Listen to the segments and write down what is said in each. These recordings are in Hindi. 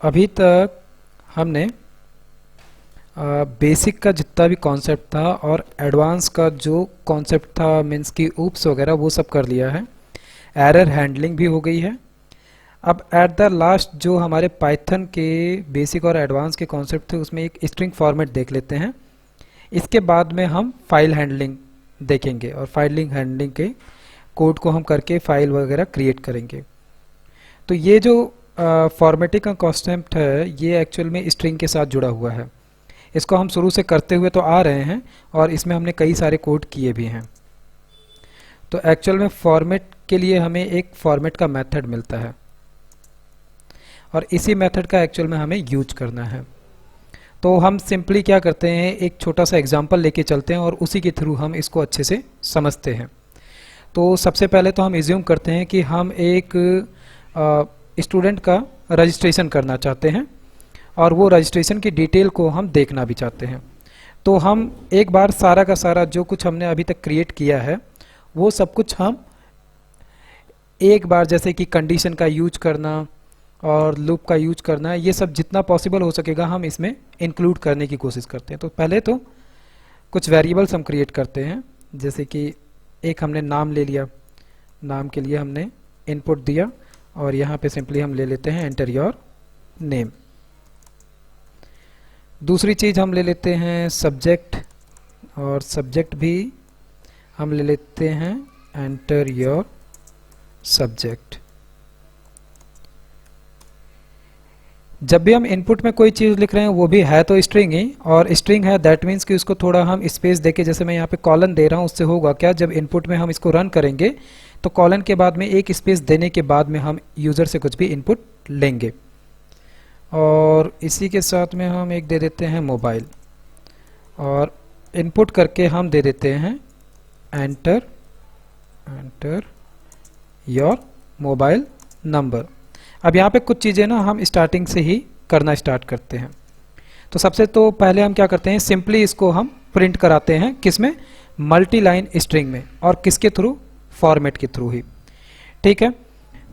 अभी तक हमने बेसिक का जितना भी कॉन्सेप्ट था और एडवांस का जो कॉन्सेप्ट था मीन्स की ऊप्स वगैरह वो सब कर लिया है। एरर हैंडलिंग भी हो गई है। अब एट द लास्ट जो हमारे पाइथन के बेसिक और एडवांस के कॉन्सेप्ट थे उसमें एक स्ट्रिंग फॉर्मेट देख लेते हैं। इसके बाद में हम फाइल हैंडलिंग देखेंगे और फाइलिंग हैंडलिंग के कोड को हम करके फाइल वगैरह क्रिएट करेंगे। तो ये जो फॉर्मेटिंग का कॉन्सेप्ट है ये एक्चुअल में स्ट्रिंग के साथ जुड़ा हुआ है। इसको हम शुरू से करते हुए तो आ रहे हैं और इसमें हमने कई सारे कोड किए भी हैं। तो एक्चुअल में फॉर्मेट के लिए हमें एक फॉर्मेट का मेथड मिलता है और इसी मेथड का एक्चुअल में हमें यूज करना है। तो हम सिंपली क्या करते हैं, एक छोटा सा एग्जांपल लेके चलते हैं और उसी के थ्रू हम इसको अच्छे से समझते हैं। तो सबसे पहले तो हम एज्यूम करते हैं कि हम एक स्टूडेंट का रजिस्ट्रेशन करना चाहते हैं और वो रजिस्ट्रेशन की डिटेल को हम देखना भी चाहते हैं। तो हम एक बार सारा का सारा जो कुछ हमने अभी तक क्रिएट किया है वो सब कुछ हम एक बार, जैसे कि कंडीशन का यूज करना और लूप का यूज करना, ये सब जितना पॉसिबल हो सकेगा हम इसमें इंक्लूड करने की कोशिश करते हैं। तो पहले तो कुछ वेरिएबल्स हम क्रिएट करते हैं, जैसे कि एक हमने नाम ले लिया, नाम के लिए हमने इनपुट दिया और यहाँ पे सिंपली हम ले लेते हैं एंटर योर नेम। दूसरी चीज़ हम ले लेते हैं सब्जेक्ट और सब्जेक्ट भी हम ले लेते हैं एंटर योर सब्जेक्ट। जब भी हम इनपुट में कोई चीज़ लिख रहे हैं वो भी है तो स्ट्रिंग ही, और स्ट्रिंग है दैट मीन्स कि उसको थोड़ा हम स्पेस देके, जैसे मैं यहाँ पे कॉलन दे रहा हूँ, उससे होगा क्या, जब इनपुट में हम इसको रन करेंगे तो कॉलन के बाद में एक स्पेस देने के बाद में हम यूज़र से कुछ भी इनपुट लेंगे। और इसी के साथ में हम एक दे देते हैं मोबाइल और इनपुट करके हम दे देते हैं एंटर योर मोबाइल नंबर। अब यहाँ पे कुछ चीज़ें ना हम स्टार्टिंग से ही करना स्टार्ट करते हैं। तो सबसे तो पहले हम क्या करते हैं, सिंपली इसको हम प्रिंट कराते हैं, किसमें, मल्टी लाइन स्ट्रिंग में, और किसके थ्रू, फॉर्मेट के थ्रू ही। ठीक है,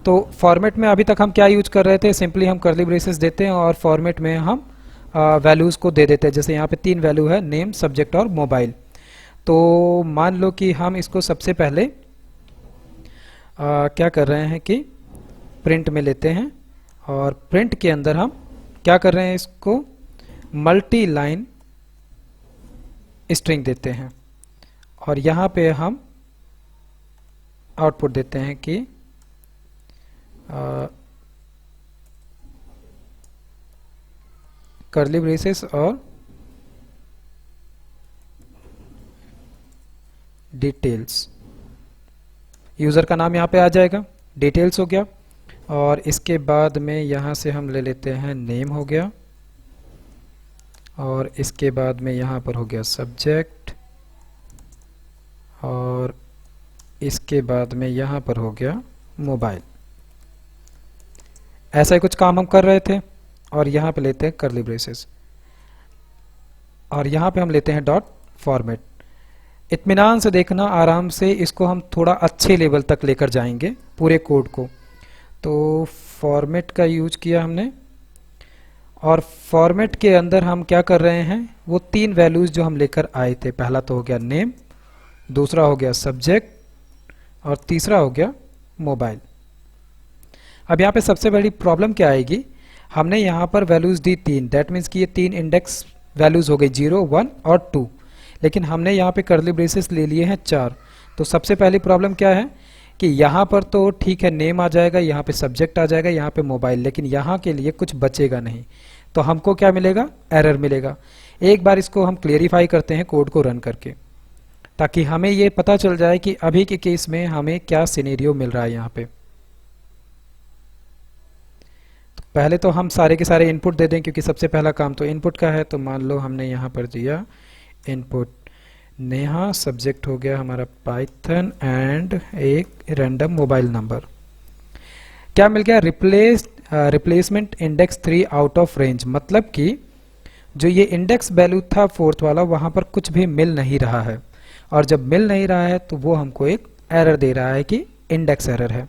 तो फॉर्मेट में अभी तक हम क्या यूज कर रहे थे, सिंपली हम कर्ली ब्रेसेस देते हैं और फॉर्मेट में हम वैल्यूज़ को दे देते हैं। जैसे यहाँ पे 3 वैल्यू है, नेम, सब्जेक्ट और मोबाइल। तो मान लो कि हम इसको सबसे पहले क्या कर रहे हैं कि प्रिंट में लेते हैं और प्रिंट के अंदर हम क्या कर रहे हैं, इसको मल्टी लाइन स्ट्रिंग देते हैं और यहाँ पे हम आउटपुट देते हैं कि कर्ली ब्रेसेस और डिटेल्स। यूज़र का नाम यहाँ पे आ जाएगा, डिटेल्स हो गया, और इसके बाद में यहाँ से हम ले लेते हैं नेम हो गया, और इसके बाद में यहाँ पर हो गया सब्जेक्ट, और इसके बाद में यहाँ पर हो गया मोबाइल। ऐसा ही कुछ काम हम कर रहे थे और यहाँ पे लेते हैं कर्ली ब्रेसेस और यहाँ पे हम लेते हैं डॉट फॉर्मेट। इत्मीनान से देखना, आराम से इसको हम थोड़ा अच्छे लेवल तक लेकर जाएंगे पूरे कोड को। तो फॉर्मेट का यूज किया हमने और फॉर्मेट के अंदर हम क्या कर रहे हैं, वो 3 वैल्यूज जो हम लेकर आए थे, पहला तो हो गया नेम, दूसरा हो गया सब्जेक्ट और तीसरा हो गया मोबाइल। अब यहाँ पे सबसे बड़ी प्रॉब्लम क्या आएगी, हमने यहाँ पर वैल्यूज दी 3, दैट मीन्स कि ये 3 इंडेक्स वैल्यूज हो गई 0, 1 और 2, लेकिन हमने यहाँ पे कर्ली ब्रेसेस ले लिए हैं 4। तो सबसे पहली प्रॉब्लम क्या है कि यहाँ पर तो ठीक है नेम आ जाएगा, यहाँ पे सब्जेक्ट आ जाएगा, यहाँ पे मोबाइल, लेकिन यहाँ के लिए कुछ बचेगा नहीं। तो हमको क्या मिलेगा, एरर मिलेगा। एक बार इसको हम क्लियरिफाई करते हैं कोड को रन करके, ताकि हमें ये पता चल जाए कि अभी के केस में हमें क्या सिनेरियो मिल रहा है यहाँ पे। तो पहले तो हम सारे के सारे इनपुट दे दें, क्योंकि सबसे पहला काम तो इनपुट का है। तो मान लो हमने यहाँ पर दिया इनपुट नेहा, सब्जेक्ट हो गया हमारा पाइथन एंड एक रैंडम मोबाइल नंबर। क्या मिल गया, replacement index 3 out of range, मतलब कि जो ये इंडेक्स वैल्यू था 4th वाला, वहां पर कुछ भी मिल नहीं रहा है, और जब मिल नहीं रहा है तो वो हमको एक एरर दे रहा है कि इंडेक्स एरर है।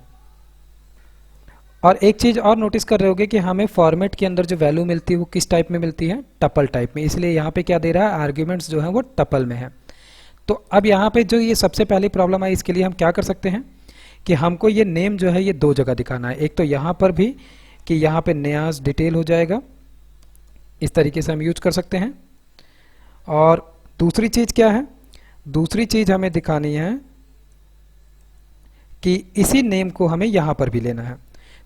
और एक चीज़ और नोटिस कर रहे होगे कि हमें फॉर्मेट के अंदर जो वैल्यू मिलती है वो किस टाइप में मिलती है, टपल टाइप में, इसलिए यहाँ पे क्या दे रहा है, आर्ग्यूमेंट्स जो है वो टपल में है। तो अब यहाँ पे जो ये सबसे पहली प्रॉब्लम आई, इसके लिए हम क्या कर सकते हैं कि हमको ये नेम जो है ये दो जगह दिखाना है। एक तो यहाँ पर भी कि यहाँ पे नियाज डिटेल हो जाएगा, इस तरीके से हम यूज कर सकते हैं। और दूसरी चीज़ क्या है, दूसरी चीज़ हमें दिखानी है कि इसी नेम को हमें यहाँ पर भी लेना है।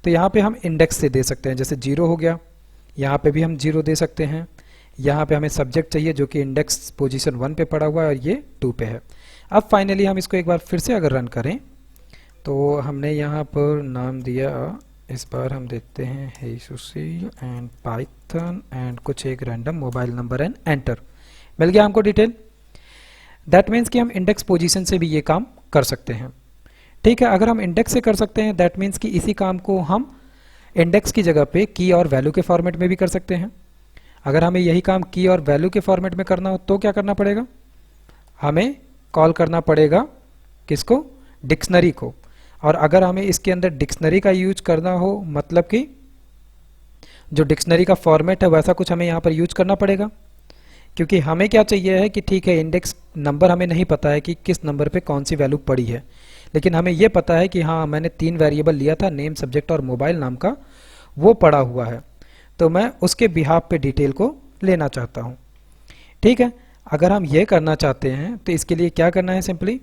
तो यहाँ पे हम इंडेक्स से दे सकते हैं, जैसे 0 हो गया, यहाँ पे भी हम 0 दे सकते हैं। यहाँ पे हमें सब्जेक्ट चाहिए जो कि इंडेक्स पोजीशन 1 पे पड़ा हुआ है और ये 2 पे है। अब फाइनली हम इसको एक बार फिर से अगर रन करें तो हमने यहाँ पर नाम दिया, इस बार हम देते हैं हेसुसी एंड पाइथन एंड कुछ एक random mobile number and enter, मिल गया हमको डिटेल। दैट मीन्स कि हम इंडेक्स पोजीशन से भी ये काम कर सकते हैं। ठीक है, अगर हम इंडेक्स से कर सकते हैं दैट मीन्स कि इसी काम को हम इंडेक्स की जगह पे की और वैल्यू के फॉर्मेट में भी कर सकते हैं। अगर हमें यही काम की और वैल्यू के फॉर्मेट में करना हो तो क्या करना पड़ेगा, हमें कॉल करना पड़ेगा किसको, डिक्शनरी को। और अगर हमें इसके अंदर डिक्शनरी का यूज करना हो, मतलब कि जो डिक्शनरी का फॉर्मेट है वैसा कुछ हमें यहाँ पर यूज करना पड़ेगा, क्योंकि हमें क्या चाहिए है कि ठीक है इंडेक्स नंबर हमें नहीं पता है कि किस नंबर पे कौन सी वैल्यू पड़ी है, लेकिन हमें ये पता है कि हाँ मैंने 3 वेरिएबल लिया था, नेम, सब्जेक्ट और मोबाइल नाम का, वो पड़ा हुआ है, तो मैं उसके बिहाफ पे डिटेल को लेना चाहता हूँ। ठीक है, अगर हम ये करना चाहते हैं तो इसके लिए क्या करना है, सिंपली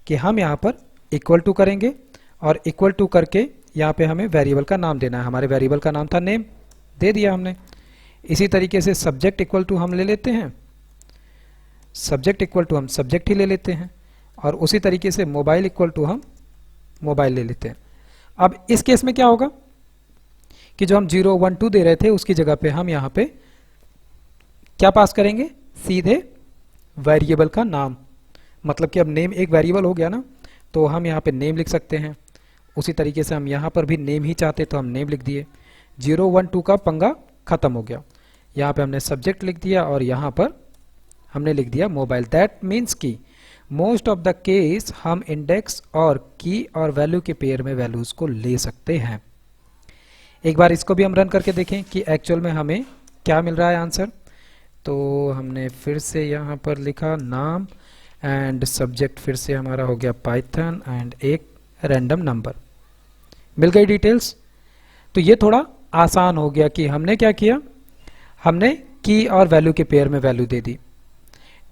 कि हम यहाँ पर इक्वल टू करेंगे और इक्वल टू करके यहाँ पे हमें वेरिएबल का नाम देना है। हमारे वेरिएबल का नाम था नेम, दे दिया हमने। इसी तरीके से सब्जेक्ट इक्वल टू हम ले लेते हैं, सब्जेक्ट इक्वल टू हम सब्जेक्ट ही ले लेते हैं, और उसी तरीके से मोबाइल इक्वल टू हम मोबाइल ले लेते हैं। अब इस केस में क्या होगा कि जो हम 0, 1, 2 दे रहे थे उसकी जगह पे हम यहाँ पे क्या पास करेंगे, सीधे वेरिएबल का नाम। मतलब कि अब नेम एक वेरिएबल हो गया ना, तो हम यहाँ पे नेम लिख सकते हैं। उसी तरीके से हम यहाँ पर भी नेम ही चाहते तो हम नेम लिख दिए। 0, 1, 2 का पंगा खत्म हो गया। यहाँ पे हमने सब्जेक्ट लिख दिया और यहाँ पर हमने लिख दिया मोबाइल। दैट मीन्स कि मोस्ट ऑफ द केस हम इंडेक्स और की और वैल्यू के पेयर में वैल्यूज को ले सकते हैं। एक बार इसको भी हम रन करके देखें कि एक्चुअल में हमें क्या मिल रहा है आंसर। तो हमने फिर से यहाँ पर लिखा नाम एंड सब्जेक्ट, फिर से हमारा हो गया पाइथन एंड एक रैंडम नंबर, मिल गई डिटेल्स। तो ये थोड़ा आसान हो गया कि हमने क्या किया, हमने की और वैल्यू के पेयर में वैल्यू दे दी।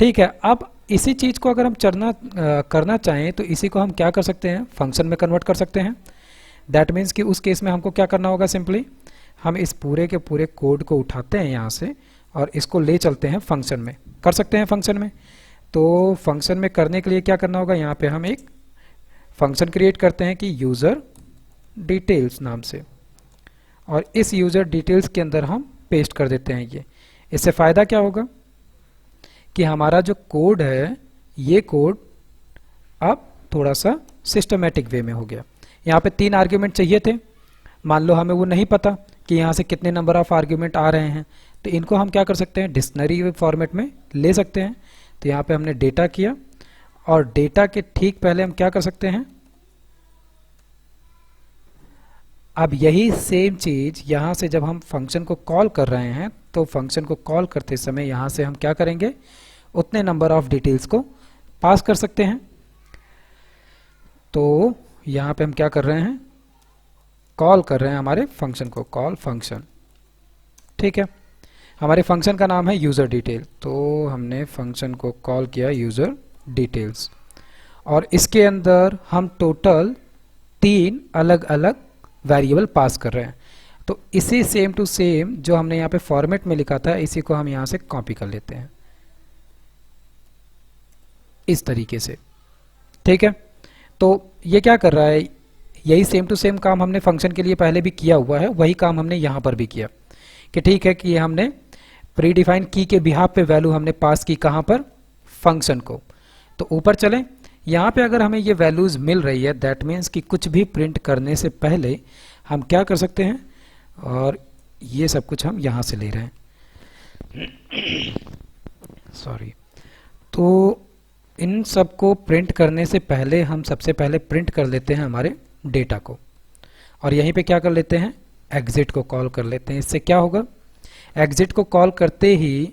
ठीक है, अब इसी चीज़ को अगर हम करना चाहें तो इसी को हम क्या कर सकते हैं, फंक्शन में कन्वर्ट कर सकते हैं। दैट मीन्स कि उस केस में हमको क्या करना होगा, सिंपली हम इस पूरे के पूरे कोड को उठाते हैं यहाँ से और इसको ले चलते हैं फंक्शन में, कर सकते हैं फंक्शन में। तो फंक्शन में करने के लिए क्या करना होगा, यहाँ पे हम एक फंक्शन क्रिएट करते हैं कि यूज़र डिटेल्स नाम से, और इस यूज़र डिटेल्स के अंदर हम पेस्ट कर देते हैं ये। इससे फ़ायदा क्या होगा कि हमारा जो कोड है ये कोड अब थोड़ा सा सिस्टमेटिक वे में हो गया। यहाँ पे 3 आर्ग्यूमेंट चाहिए थे, मान लो हमें वो नहीं पता कि यहाँ से कितने नंबर ऑफ आर्ग्यूमेंट आ रहे हैं, तो इनको हम क्या कर सकते हैं, डिक्शनरी फॉर्मेट में ले सकते हैं। तो यहाँ पे हमने डेटा किया और डेटा के ठीक पहले हम क्या कर सकते हैं, अब यही सेम चीज यहाँ से जब हम फंक्शन को कॉल कर रहे हैं तो फंक्शन को कॉल करते समय यहाँ से हम क्या करेंगे, उतने नंबर ऑफ डिटेल्स को पास कर सकते हैं। तो यहाँ पे हम क्या कर रहे हैं, कॉल कर रहे हैं हमारे फंक्शन को, कॉल फंक्शन। ठीक है, हमारे फंक्शन का नाम है यूज़र डिटेल, तो हमने फंक्शन को कॉल किया यूज़र डिटेल्स, और इसके अंदर हम टोटल 3 अलग अलग वेरिएबल पास कर रहे हैं। तो इसी सेम टू सेम जो हमने यहाँ पे फॉर्मेट में लिखा था इसी को हम यहाँ से कॉपी कर लेते हैं इस तरीके से। ठीक है, तो ये क्या कर रहा है, यही सेम टू सेम काम हमने फंक्शन के लिए पहले भी किया हुआ है, वही काम हमने यहाँ पर भी किया कि ठीक है कि ये हमने प्री डिफाइन की के बिहाफ पे वैल्यू हमने पास की कहाँ पर, फंक्शन को। तो ऊपर चलें, यहाँ पे अगर हमें ये वैल्यूज़ मिल रही है दैट मीन्स कि कुछ भी प्रिंट करने से पहले हम क्या कर सकते हैं, और ये सब कुछ हम यहाँ से ले रहे हैं सॉरी। तो इन सब को प्रिंट करने से पहले हम सबसे पहले प्रिंट कर लेते हैं हमारे डेटा को। और यहीं पे क्या कर लेते हैं, एग्जिट को कॉल कर लेते हैं। इससे क्या होगा, एग्जिट को कॉल करते ही,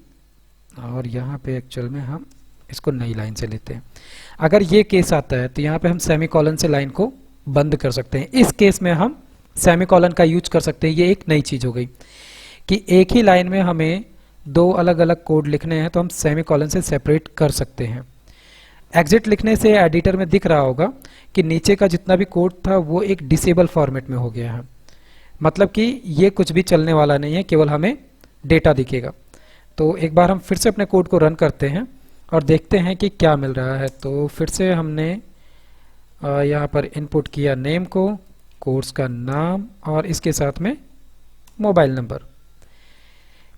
और यहाँ पे एक्चुअल में हम इसको नई लाइन से लेते हैं। अगर ये केस आता है तो यहाँ पे हम सेमीकोलन से लाइन को बंद कर सकते हैं। इस केस में हम सेमीकोलन का यूज कर सकते हैं। ये एक नई चीज हो गई कि एक ही लाइन में हमें दो अलग अलग कोड लिखने हैं तो हम सेमीकोलन से सेपरेट कर सकते हैं। एग्जिट लिखने से एडिटर में दिख रहा होगा कि नीचे का जितना भी कोड था वो एक डिसेबल फॉर्मेट में हो गया है, मतलब कि ये कुछ भी चलने वाला नहीं है, केवल हमें डेटा दिखेगा। तो एक बार हम फिर से अपने कोड को रन करते हैं और देखते हैं कि क्या मिल रहा है। तो फिर से हमने यहाँ पर इनपुट किया नेम को, कोर्स का नाम और इसके साथ में मोबाइल नंबर।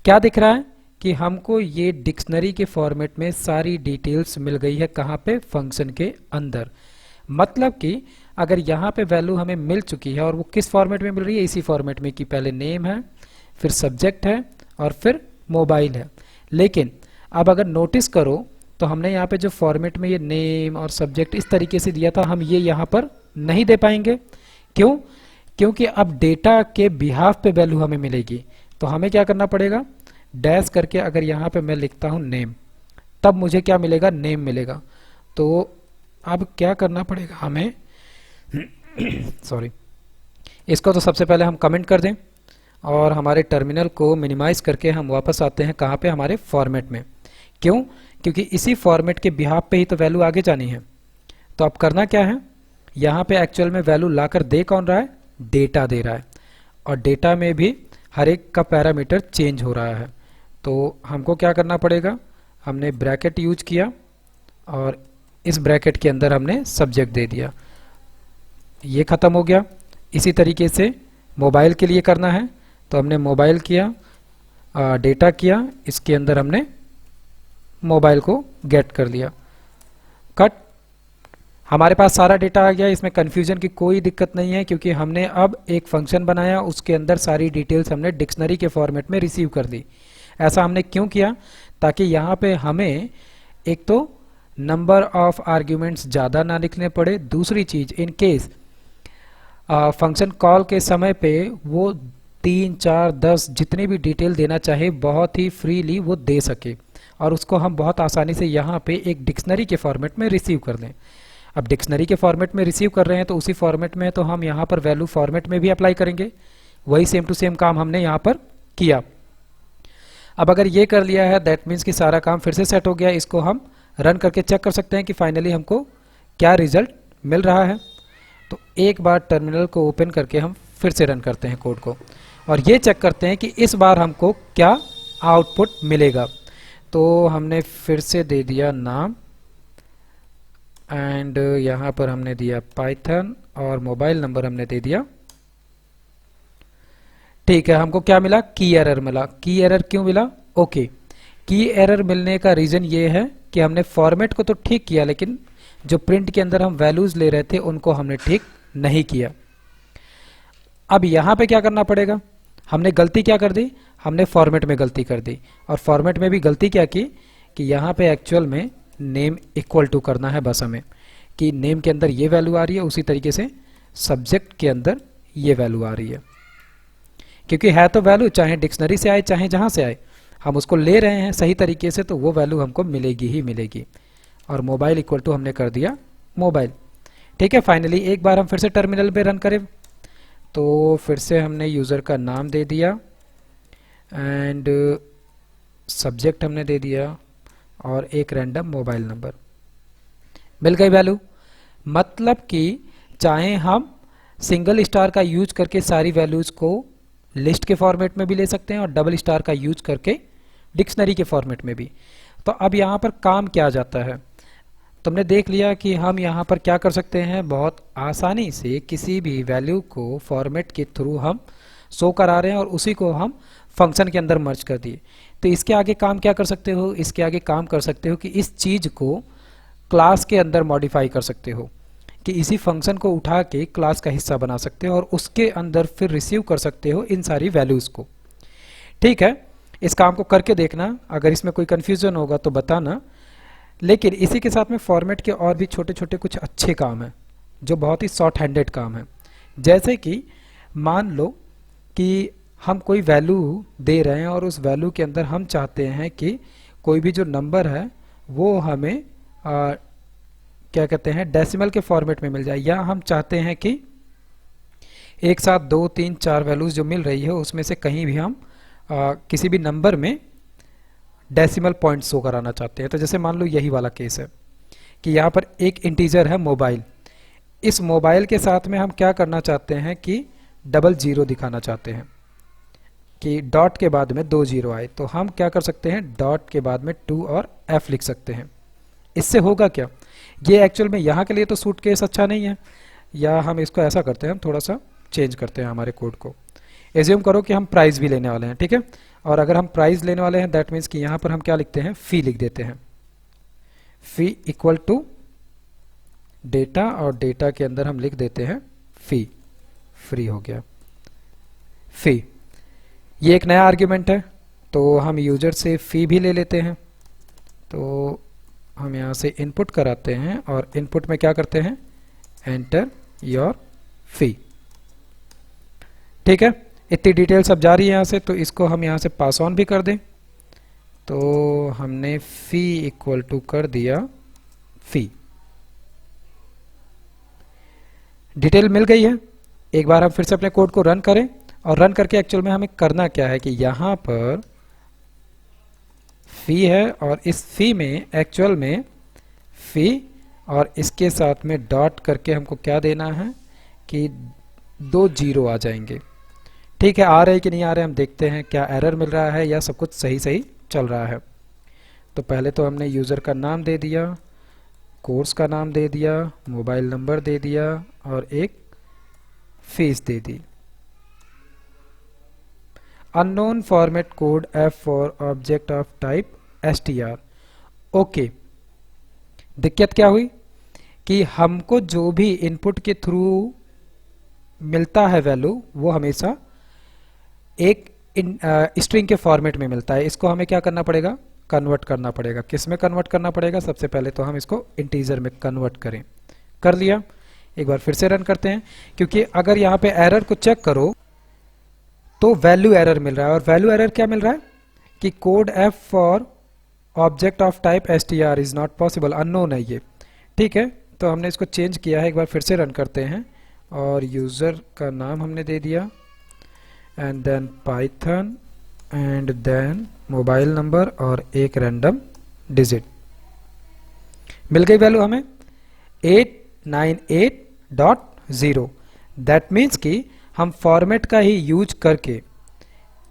क्या दिख रहा है कि हमको ये डिक्शनरी के फॉर्मेट में सारी डिटेल्स मिल गई है। कहाँ पे, फंक्शन के अंदर। मतलब कि अगर यहाँ पे वैल्यू हमें मिल चुकी है और वो किस फॉर्मेट में मिल रही है, इसी फॉर्मेट में कि पहले नेम है, फिर सब्जेक्ट है और फिर मोबाइल है। लेकिन अब अगर नोटिस करो तो हमने यहाँ पे जो फॉर्मेट में ये नेम और सब्जेक्ट इस तरीके से दिया था, हम ये यहाँ पर नहीं दे पाएंगे। क्यों? क्योंकि अब डेटा के बिहाफ पे वैल्यू हमें मिलेगी। तो हमें क्या करना पड़ेगा, डैश करके अगर यहाँ पे मैं लिखता हूँ नेम, तब मुझे क्या मिलेगा, नेम मिलेगा। तो अब क्या करना पड़ेगा हमें सॉरी, इसको तो सबसे पहले हम कमेंट कर दें और हमारे टर्मिनल को मिनिमाइज करके हम वापस आते हैं कहाँ पे, हमारे फॉर्मेट में। क्यों? क्योंकि इसी फॉर्मेट के बिहाफ पे ही तो वैल्यू आगे जानी है। तो अब करना क्या है, यहाँ पे एक्चुअल में वैल्यू लाकर दे कौन रहा है, डेटा दे रहा है, और डेटा में भी हर एक का पैरामीटर चेंज हो रहा है। तो हमको क्या करना पड़ेगा, हमने ब्रैकेट यूज किया और इस ब्रैकेट के अंदर हमने सब्जेक्ट दे दिया, ये खत्म हो गया। इसी तरीके से मोबाइल के लिए करना है तो हमने मोबाइल किया, डेटा किया, इसके अंदर हमने मोबाइल को गेट कर लिया, कट। हमारे पास सारा डेटा आ गया, इसमें कन्फ्यूजन की कोई दिक्कत नहीं है क्योंकि हमने अब एक फंक्शन बनाया, उसके अंदर सारी डिटेल्स हमने डिक्शनरी के फॉर्मेट में रिसीव कर दी। ऐसा हमने क्यों किया, ताकि यहाँ पे हमें एक तो नंबर ऑफ आर्ग्यूमेंट्स ज़्यादा ना लिखने पड़े, दूसरी चीज़ इन केस फंक्शन कॉल के समय पे वो 3, 4, 10 जितनी भी डिटेल देना चाहे बहुत ही फ्रीली वो दे सके और उसको हम बहुत आसानी से यहाँ पे एक डिक्शनरी के फॉर्मेट में रिसीव कर लें। अब डिक्शनरी के फॉर्मेट में रिसीव कर रहे हैं तो उसी फॉर्मेट में तो हम यहाँ पर वैल्यू फॉर्मेट में भी अप्लाई करेंगे, वही सेम टू सेम काम हमने यहाँ पर किया। अब अगर ये कर लिया है दैट मीन्स कि सारा काम फिर से सेट हो गया। इसको हम रन करके चेक कर सकते हैं कि फाइनली हमको क्या रिजल्ट मिल रहा है। तो एक बार टर्मिनल को ओपन करके हम फिर से रन करते हैं कोड को और ये चेक करते हैं कि इस बार हमको क्या आउटपुट मिलेगा। तो हमने फिर से दे दिया नाम एंड यहाँ पर हमने दिया पाइथन और मोबाइल नंबर हमने दे दिया। ठीक है, हमको क्या मिला, की एरर मिला। की एरर क्यों मिला, ओके, की एरर मिलने का रीजन ये है कि हमने फॉर्मेट को तो ठीक किया लेकिन जो प्रिंट के अंदर हम वैल्यूज ले रहे थे उनको हमने ठीक नहीं किया। अब यहाँ पे क्या करना पड़ेगा, हमने गलती क्या कर दी, हमने फॉर्मेट में गलती कर दी और फॉर्मेट में भी गलती क्या की कि यहाँ पे एक्चुअल में नेम इक्वल टू करना है बस हमें, कि नेम के अंदर ये वैल्यू आ रही है उसी तरीके से सब्जेक्ट के अंदर ये वैल्यू आ रही है, क्योंकि है तो वैल्यू चाहे डिक्शनरी से आए चाहे जहाँ से आए, हम उसको ले रहे हैं सही तरीके से तो वो वैल्यू हमको मिलेगी ही मिलेगी। और मोबाइल इक्वल टू हमने कर दिया मोबाइल। ठीक है, फाइनली एक बार हम फिर से टर्मिनल पे रन करें तो फिर से हमने यूज़र का नाम दे दिया एंड सब्जेक्ट हमने दे दिया और एक रैंडम मोबाइल नंबर, मिल गई वैल्यू। मतलब कि चाहे हम सिंगल स्टार का यूज करके सारी वैल्यूज को लिस्ट के फॉर्मेट में भी ले सकते हैं और डबल स्टार का यूज करके डिक्शनरी के फॉर्मेट में भी। तो अब यहाँ पर काम क्या जाता है, तुमने देख लिया कि हम यहाँ पर क्या कर सकते हैं, बहुत आसानी से किसी भी वैल्यू को फॉर्मेट के थ्रू हम शो करा रहे हैं और उसी को हम फंक्शन के अंदर मर्ज कर दिए। तो इसके आगे काम क्या कर सकते हो, इसके आगे काम कर सकते हो कि इस चीज़ को क्लास के अंदर मॉडिफाई कर सकते हो, कि इसी फंक्शन को उठा के क्लास का हिस्सा बना सकते हो और उसके अंदर फिर रिसीव कर सकते हो इन सारी वैल्यूज़ को। ठीक है, इस काम को करके देखना, अगर इसमें कोई कन्फ्यूज़न होगा तो बताना। लेकिन इसी के साथ में फॉर्मेट के और भी छोटे छोटे कुछ अच्छे काम हैं जो बहुत ही शॉर्ट हैंडेड काम है। जैसे कि मान लो कि हम कोई वैल्यू दे रहे हैं और उस वैल्यू के अंदर हम चाहते हैं कि कोई भी जो नंबर है वो हमें क्या कहते हैं डेसिमल के फॉर्मेट में मिल जाए, या हम चाहते हैं कि एक साथ 2, 3, 4 वैल्यूज जो मिल रही है उसमें से कहीं भी हम किसी भी नंबर में डेसिमल पॉइंट शो कराना चाहते हैं। तो जैसे मान लो यही वाला केस है कि यहाँ पर एक इंटीजर है मोबाइल, इस मोबाइल के साथ में हम क्या करना चाहते हैं कि डबल जीरो दिखाना चाहते हैं कि डॉट के बाद में 2 जीरो आए, तो हम क्या कर सकते हैं डॉट के बाद में 2 और f लिख सकते हैं। इससे होगा क्या, ये एक्चुअल में यहाँ के लिए तो सूट केस अच्छा नहीं है, या हम इसको ऐसा करते हैं, हम थोड़ा सा चेंज करते हैं हमारे कोड को। एज्यूम करो कि हम प्राइस भी लेने वाले हैं, ठीक है, और अगर हम प्राइस लेने वाले हैं दैट मीन्स कि यहाँ पर हम क्या लिखते हैं फी लिख देते हैं, फी इक्वल टू डेटा, और डेटा के अंदर हम लिख देते हैं फी, फ्री हो गया फी। ये एक नया आर्ग्यूमेंट है, तो हम यूजर से फी भी ले लेते हैं। तो हम यहाँ से इनपुट कराते हैं और इनपुट में क्या करते हैं एंटर योर फी, ठीक है। इतनी डिटेल सब जा रही है यहाँ से, तो इसको हम यहाँ से पास ऑन भी कर दें। तो हमने फी इक्वल टू कर दिया फी, डिटेल मिल गई है। एक बार हम फिर से अपने कोड को रन करें, और रन करके एक्चुअल में हमें करना क्या है कि यहाँ पर फी है और इस फी में एक्चुअल में फी और इसके साथ में डॉट करके हमको क्या देना है कि 2 जीरो आ जाएंगे, ठीक है। आ रहे कि नहीं आ रहे हम देखते हैं, क्या एरर मिल रहा है या सब कुछ सही सही चल रहा है। तो पहले तो हमने यूज़र का नाम दे दिया, कोर्स का नाम दे दिया, मोबाइल नंबर दे दिया और एक fees they the. Unknown format code f for object of type str। Okay, दिक्कत क्या हुई कि हमको जो भी इनपुट के थ्रू मिलता है वैल्यू वो हमेशा एक स्ट्रिंग के फॉर्मेट में मिलता है। इसको हमें क्या करना पड़ेगा कन्वर्ट करना पड़ेगा। किस में कन्वर्ट करना पड़ेगा, सबसे पहले तो हम इसको इंटीजर में कन्वर्ट करें। कर लिया, एक बार फिर से रन करते हैं, क्योंकि अगर यहाँ पे एरर को चेक करो तो वैल्यू एरर मिल रहा है। और वैल्यू एरर क्या मिल रहा है कि code f for object of type str is not possible, unknown है ये, ठीक है। तो हमने इसको चेंज किया है, एक बार फिर से रन करते हैं और यूज़र का नाम हमने दे दिया and then Python and then mobile number और एक रैंडम डिजिट। मिल गई वैल्यू हमें 898.0। दैट मीन्स कि हम फॉर्मेट का ही यूज करके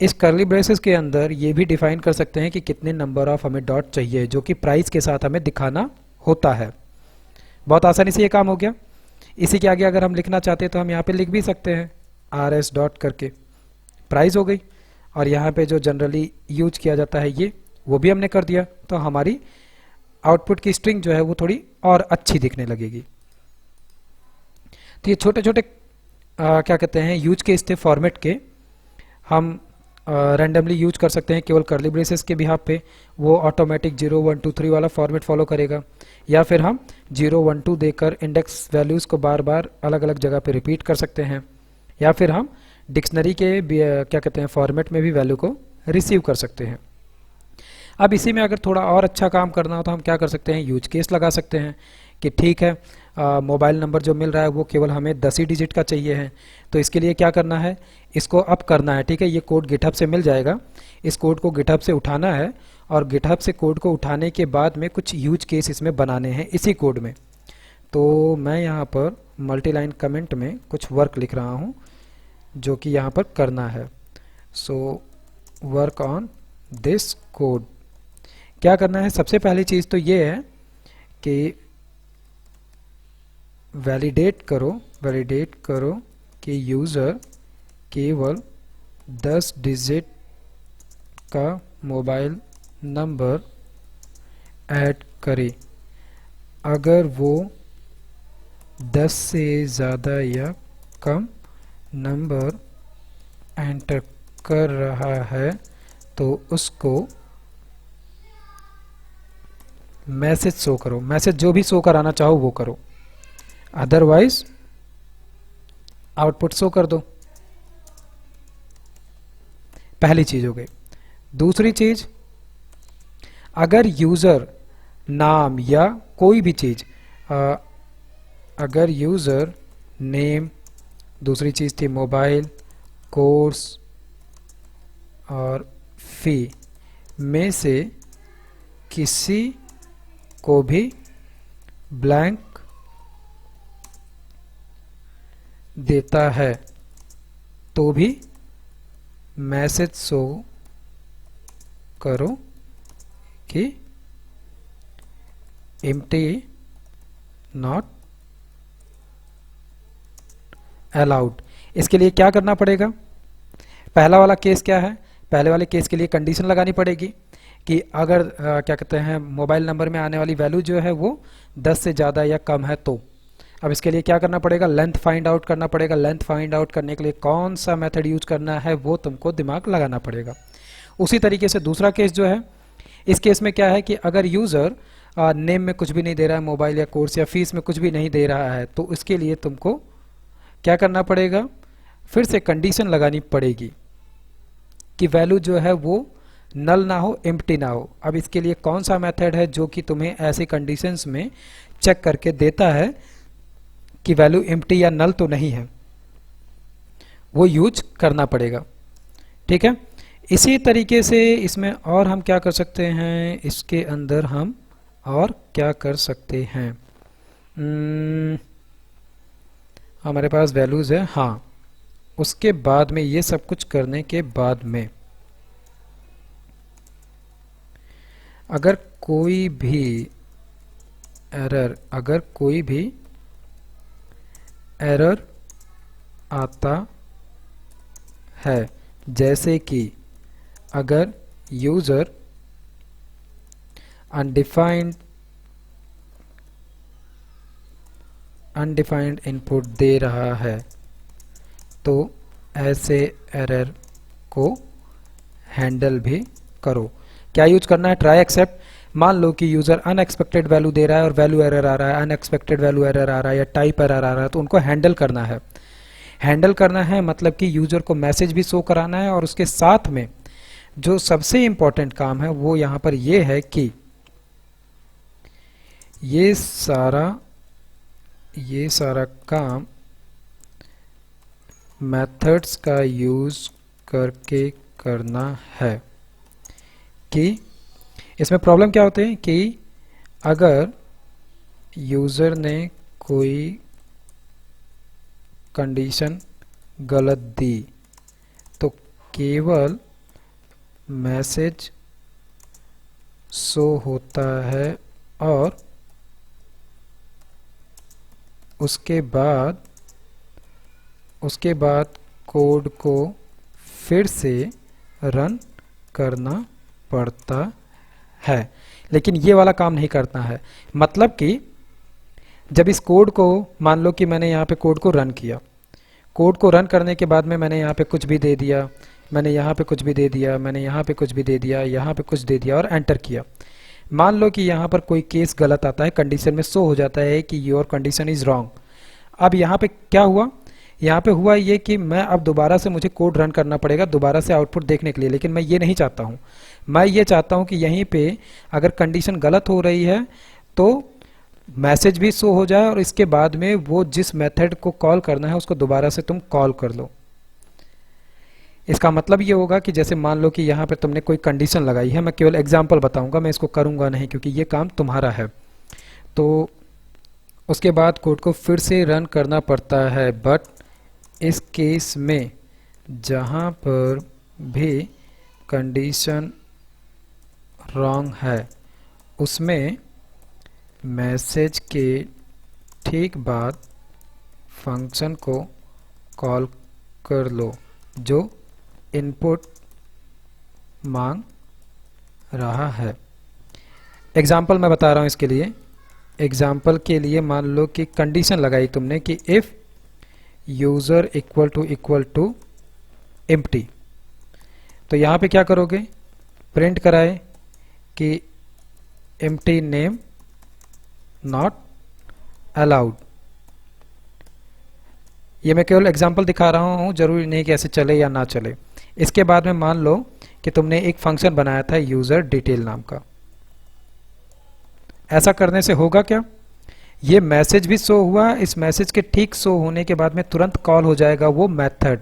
इस कर्ली ब्रेसेस के अंदर ये भी डिफाइन कर सकते हैं कि कितने नंबर ऑफ हमें डॉट चाहिए, जो कि प्राइस के साथ हमें दिखाना होता है। बहुत आसानी से ये काम हो गया। इसी के आगे अगर हम लिखना चाहते हैं तो हम यहाँ पे लिख भी सकते हैं RS डॉट करके, प्राइस हो गई। और यहाँ पे जो जनरली यूज किया जाता है ये वो भी हमने कर दिया, तो हमारी आउटपुट की स्ट्रिंग जो है वो थोड़ी और अच्छी दिखने लगेगी। तो ये छोटे छोटे क्या कहते हैं यूज केस थे फॉर्मेट के, हम रैंडमली यूज कर सकते हैं केवल कर्ली ब्रेसेस के बिहाफ पे, वो ऑटोमेटिक 0 1 2 3 वाला फॉर्मेट फॉलो करेगा, या फिर हम 0 1 2 देकर इंडेक्स वैल्यूज़ को बार बार अलग अलग जगह पे रिपीट कर सकते हैं, या फिर हम डिक्शनरी के क्या कहते हैं फॉर्मेट में भी वैल्यू को रिसीव कर सकते हैं। अब इसी में अगर थोड़ा और अच्छा काम करना हो तो हम क्या कर सकते हैं यूज केस लगा सकते हैं कि ठीक है मोबाइल नंबर जो मिल रहा है वो केवल हमें 10 ही डिजिट का चाहिए है, तो इसके लिए क्या करना है इसको अप करना है, ठीक है। ये कोड गिटहब से मिल जाएगा, इस कोड को गिटहब से उठाना है और गिटहब से कोड को उठाने के बाद में कुछ यूज केस इसमें बनाने हैं इसी कोड में। तो मैं यहाँ पर मल्टीलाइन कमेंट में कुछ वर्क लिख रहा हूँ जो कि यहाँ पर करना है। So work on this code. क्या करना है, सबसे पहली चीज़ तो ये है कि वैलिडेट करो कि यूज़र केवल 10 डिजिट का मोबाइल नंबर ऐड करे। अगर वो 10 से ज़्यादा या कम नंबर एंटर कर रहा है तो उसको मैसेज शो करो, मैसेज जो भी शो कराना चाहो वो करो, अदरवाइज आउटपुट शो कर दो। पहली चीज हो गई। दूसरी चीज, अगर यूजर नाम या कोई भी चीज, अगर यूजर नेम, दूसरी चीज थी मोबाइल, कोर्स और फी में से किसी को भी ब्लैंक देता है तो भी मैसेज शो करो कि एम्प्टी नॉट अलाउड। इसके लिए क्या करना पड़ेगा? पहला वाला केस क्या है? पहले वाले केस के लिए कंडीशन लगानी पड़ेगी कि अगर क्या कहते हैं मोबाइल नंबर में आने वाली वैल्यू जो है वो 10 से ज़्यादा या कम है तो। अब इसके लिए क्या करना पड़ेगा? लेंथ फाइंड आउट करना पड़ेगा। लेंथ फाइंड आउट करने के लिए कौन सा मेथड यूज करना है वो तुमको दिमाग लगाना पड़ेगा। उसी तरीके से दूसरा केस जो है, इस केस में क्या है कि अगर यूज़र नेम में कुछ भी नहीं दे रहा है, मोबाइल या कोर्स या फीस में कुछ भी नहीं दे रहा है, तो इसके लिए तुमको क्या करना पड़ेगा? फिर से कंडीशन लगानी पड़ेगी कि वैल्यू जो है वो नल ना हो, एम्प्टी ना हो। अब इसके लिए कौन सा मेथड है जो कि तुम्हें ऐसी कंडीशंस में चेक करके देता है कि वैल्यू एम्प्टी या नल तो नहीं है, वो यूज करना पड़ेगा। ठीक है, इसी तरीके से इसमें और हम क्या कर सकते हैं, इसके अंदर हम और क्या कर सकते हैं, हमारे पास वैल्यूज है। हाँ, उसके बाद में ये सब कुछ करने के बाद में अगर कोई भी एरर आता है, जैसे कि अगर यूजर अनडिफाइंड इनपुट दे रहा है, तो ऐसे एरर को हैंडल भी करो। क्या यूज करना है? Try except. मान लो कि यूजर अनएक्सपेक्टेड वैल्यू दे रहा है और वैल्यू एरर आ रहा है, अनएक्सपेक्टेड वैल्यू एरर आ रहा है या टाइप एरर आ रहा है, तो उनको हैंडल करना है। हैंडल करना है मतलब कि यूजर को मैसेज भी शो कराना है, और उसके साथ में जो सबसे इंपॉर्टेंट काम है वो यहां पर ये है कि ये सारा काम मेथड्स का यूज करके करना है। कि इसमें प्रॉब्लम क्या होते हैं कि अगर यूजर ने कोई कंडीशन गलत दी तो केवल मैसेज शो होता है, और उसके बाद कोड को फिर से रन करना पड़ता है। लेकिन ये वाला काम नहीं करना है। मतलब कि जब इस कोड को, मान लो कि मैंने यहाँ पे कोड को रन किया, कोड को रन करने के बाद में मैंने यहाँ पे कुछ भी दे दिया, मैंने यहाँ पे कुछ भी दे दिया, मैंने यहाँ पे कुछ भी दे दिया, यहाँ पे कुछ दे दिया और एंटर किया। मान लो कि यहाँ पर कोई केस गलत आता है, कंडीशन में शो हो जाता है कि योर कंडीशन इज रॉन्ग। अब यहाँ पे क्या हुआ? यहाँ पे हुआ ये कि मैं अब दोबारा से मुझे कोड रन करना पड़ेगा दोबारा से आउटपुट देखने के लिए, लेकिन मैं ये नहीं चाहता हूँ। मैं ये चाहता हूँ कि यहीं पे अगर कंडीशन गलत हो रही है तो मैसेज भी शो हो जाए, और इसके बाद में वो जिस मेथड को कॉल करना है उसको दोबारा से तुम कॉल कर लो। इसका मतलब ये होगा कि जैसे मान लो कि यहाँ पे तुमने कोई कंडीशन लगाई है, मैं केवल एग्जांपल बताऊंगा, मैं इसको करूंगा नहीं क्योंकि ये काम तुम्हारा है। तो उसके बाद कोड को फिर से रन करना पड़ता है, बट इस केस में जहाँ पर भी कंडीशन रॉन्ग है उसमें मैसेज के ठीक बाद फंक्शन को कॉल कर लो जो इनपुट मांग रहा है। एग्जाम्पल मैं बता रहा हूँ इसके लिए। एग्जाम्पल के लिए मान लो कि कंडीशन लगाई तुमने कि if user equal to empty, तो यहाँ पे क्या करोगे? प्रिंट कराए कि एम्प्टी नेम नॉट अलाउड। ये मैं केवल एग्जाम्पल दिखा रहा हूँ, जरूरी नहीं कि ऐसे चले या ना चले। इसके बाद में मान लो कि तुमने एक फंक्शन बनाया था यूज़र डिटेल नाम का। ऐसा करने से होगा क्या, ये मैसेज भी शो हुआ, इस मैसेज के ठीक शो होने के बाद में तुरंत कॉल हो जाएगा वो मेथड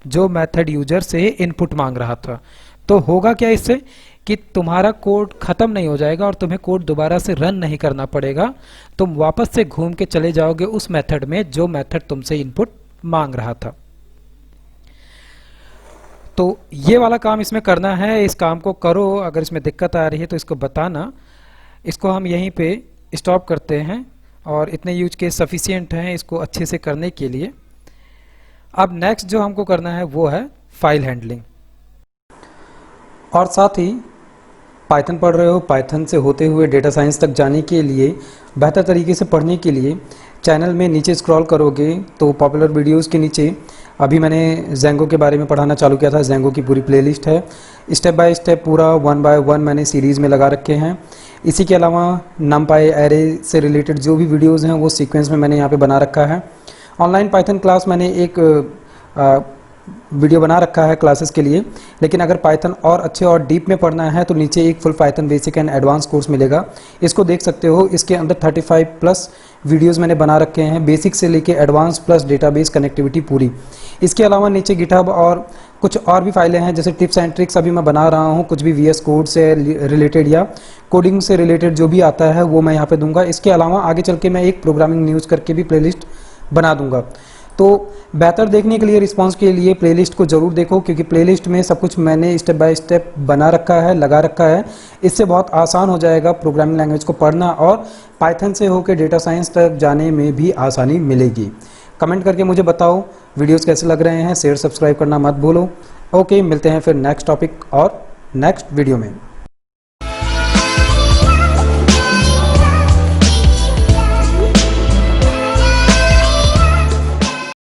जो मेथड यूजर से इनपुट मांग रहा था। तो होगा क्या इससे कि तुम्हारा कोड खत्म नहीं हो जाएगा और तुम्हें कोड दोबारा से रन नहीं करना पड़ेगा, तुम वापस से घूम के चले जाओगे उस मेथड में जो मेथड तुमसे इनपुट मांग रहा था। तो ये वाला काम इसमें करना है, इस काम को करो। अगर इसमें दिक्कत आ रही है तो इसको बताना। इसको हम यहीं पे स्टॉप करते हैं और इतने यूज केस सफिशिएंट हैं इसको अच्छे से करने के लिए। अब नेक्स्ट जो हमको करना है वो है फाइल हैंडलिंग। और साथ ही पाइथन पढ़ रहे हो, पाइथन से होते हुए डेटा साइंस तक जाने के लिए, बेहतर तरीके से पढ़ने के लिए चैनल में नीचे स्क्रॉल करोगे तो पॉपुलर वीडियोस के नीचे अभी मैंने जेंगो के बारे में पढ़ाना चालू किया था। जेंगो की पूरी प्लेलिस्ट है, स्टेप बाय स्टेप पूरा 1 बाय 1 मैंने सीरीज़ में लगा रखे हैं। इसी के अलावा नमपाई एरे से रिलेटेड जो भी वीडियोस हैं वो सीक्वेंस में मैंने यहाँ पे बना रखा है। ऑनलाइन पाइथन क्लास मैंने एक वीडियो बना रखा है क्लासेस के लिए, लेकिन अगर पाइथन और अच्छे और डीप में पढ़ना है तो नीचे एक full Python basic and advance course मिलेगा, इसको देख सकते हो। इसके अंदर 35 प्लस वीडियोस मैंने बना रखे हैं, बेसिक से लेके एडवांस प्लस डेटाबेस कनेक्टिविटी पूरी। इसके अलावा नीचे गिटहब और कुछ और भी फाइलें हैं, जैसे टिप्स एंड ट्रिक्स अभी मैं बना रहा हूँ, कुछ भी VS कोड से रिलेटेड या कोडिंग से रिलेटेड जो भी आता है वो मैं यहाँ पे दूंगा। इसके अलावा आगे चल के मैं एक प्रोग्रामिंग न्यूज़ करके भी प्लेलिस्ट बना दूंगा। तो बेहतर देखने के लिए, रिस्पांस के लिए प्लेलिस्ट को जरूर देखो, क्योंकि प्लेलिस्ट में सब कुछ मैंने स्टेप बाय स्टेप बना रखा है, लगा रखा है। इससे बहुत आसान हो जाएगा प्रोग्रामिंग लैंग्वेज को पढ़ना और पाइथन से होकर डेटा साइंस तक जाने में भी आसानी मिलेगी। कमेंट करके मुझे बताओ वीडियोस कैसे लग रहे हैं, शेयर सब्सक्राइब करना मत भूलो। ओके, मिलते हैं फिर नेक्स्ट टॉपिक और नेक्स्ट वीडियो में।